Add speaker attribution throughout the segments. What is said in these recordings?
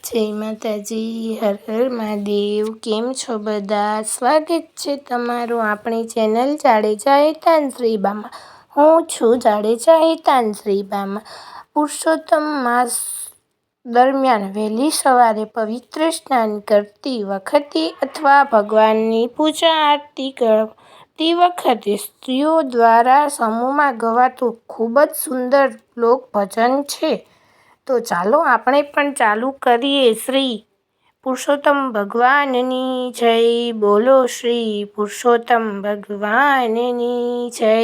Speaker 1: જય માતાજી, હર હર મહાદેવ. કેમ છો બધા? સ્વાગત છે તમારું આપણી ચેનલ જાડેજા હેતાન્શ્રીબામાં. હું છું જાડેજા હેતાન્શ્રીબામાં. પુરુષોત્તમ માસ દરમિયાન વહેલી સવારે પવિત્ર સ્નાન કરતી વખતે અથવા ભગવાનની પૂજા આરતી કરતી વખતે સ્ત્રીઓ દ્વારા સમૂહમાં ગવાતું ખૂબ જ સુંદર લોક ભજન છે. તો ચાલો આપણે પણ ચાલુ કરીએ. શ્રી પુરુષોત્તમ ભગવાનની જય. બોલો શ્રી પુરુષોત્તમ ભગવાનની જય.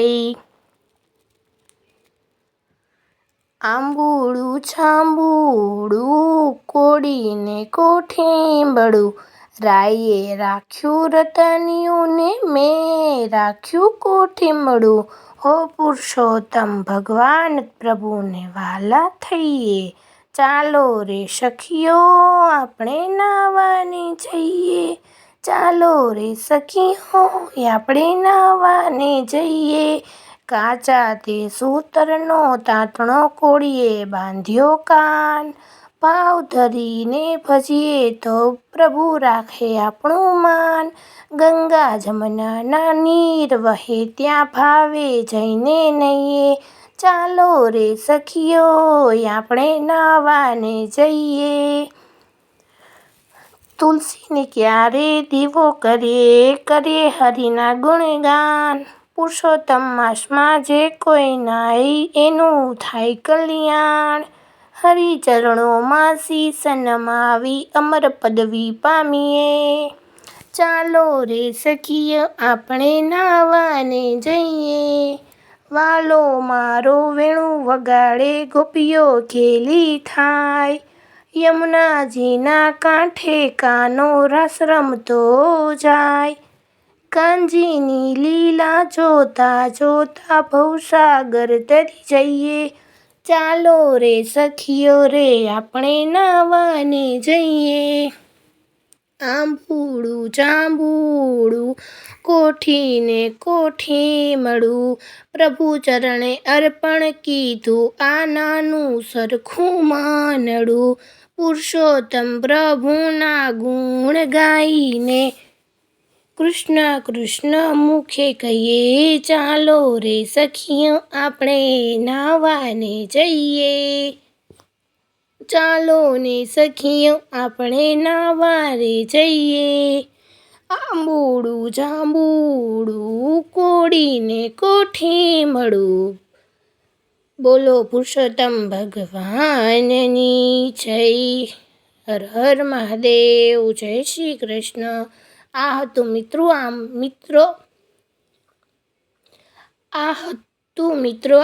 Speaker 1: આંબુડું જાંબુડું કોડીને કોઠીંબડું, રાયે રાખ્યું રતનિયું ને મેં રાખ્યું કોઠીંબડું. હો પુરુષોત્તમ ભગવાન પ્રભુને વાલા થઈએ, ચાલો રે સખીઓ આપણે નાહવાને જઈએ. ચાલો રે સખીઓ આપણે નાહવાને જઈએ. કાચા તે સૂતરનો તાંતણો કોળીએ બાંધ્યો કાન, ભાવ ધરીને ભજીએ તો પ્રભુ રાખે આપણું માન. ગંગા જમનાના નીર વહે ત્યાં ભાવે જઈને નહીએ, ચાલો રે સખીઓ આપણે નાહવાને જઈએ. તુલસીને ક્યારે દીવો કરીએ હરિના ગુણગાન, પુરુષોત્તમ માસમાં જે કોઈ નાય એનું થાય કલ્યાણ. હરિચરણોમાં શીશ નમાવી અમર પદવી પામીએ, ચાલો રે સખીઓ આપણે નાહવાને જઈએ. વાલો મારો વેણું વગાડે ગોપીઓ ઘેલી થાય, યમુનાજીના કાંઠે કાનો રાસ રમતો જાય. કાનજીની લીલા જોતા જોતા ભવસાગર તરી જઈએ, ચાલો રે સખીઓ રે આપણે નાહવાને જઈએ. આંબુડું જાંબુડું કોઠીને કોઠીમડું, પ્રભુ ચરણે અર્પણ કીધું આ નાનું સરખું માનડું. પુરુષોત્તમ પ્રભુના ગુણ ગાઈને કૃષ્ણ કૃષ્ણ મુખે કહીએ, ચાલો રે સખીઓ આપણે નાહવાને જઈએ. ચાલો ને સખીઓ આપણે નાહવાને જઈએ. આંબુડું જાંબુડું કોડીને કોઠીમડું, બોલો પુરુષોત્તમ ભગવાનની જય. હર હર મહાદેવ. જય શ્રી કૃષ્ણ. આ હતું મિત્રો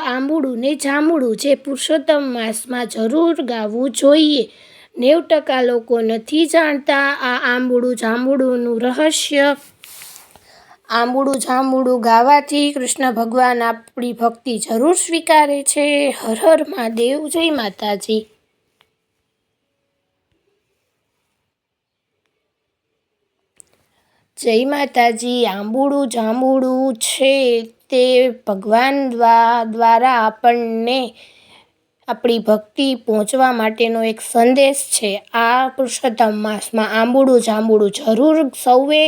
Speaker 1: આંબુડું ને જાંબુડું, જે પુરુષોત્તમ માસમાં જરૂર ગાવું જોઈએ. 90% લોકો નથી જાણતા આ આંબુડું જાંબુડુંનું રહસ્ય. આંબુડું જાંબુડું ગાવાથી કૃષ્ણ ભગવાન આપણી ભક્તિ જરૂર સ્વીકારે છે. હર હર મહાદેવ. જય માતાજી. જય માતાજી. આંબુડું જાંબુડું છે તે ભગવાન દ્વારા આપણને આપણી ભક્તિ પહોંચવા માટેનો એક સંદેશ છે. આ પુરુષોત્તમ માસમાં આંબુડું જાંબુડું જરૂર સૌએ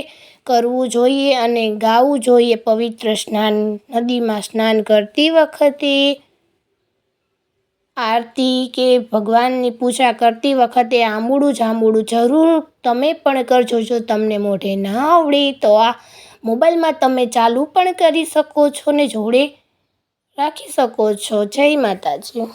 Speaker 1: કરવું જોઈએ અને ગાવું જોઈએ. પવિત્ર નદીમાં સ્નાન કરતી વખતે, આરતી કે ભગવાનની પૂજા કરતી વખતે આંબુડું જાંબુડું જરૂર તમે પણ કરજો. જો તમને મોઢે ના આવડે તો આ મોબાઈલમાં તમે ચાલુ પણ કરી શકો છો ને જોડે રાખી શકો છો. જય માતાજી.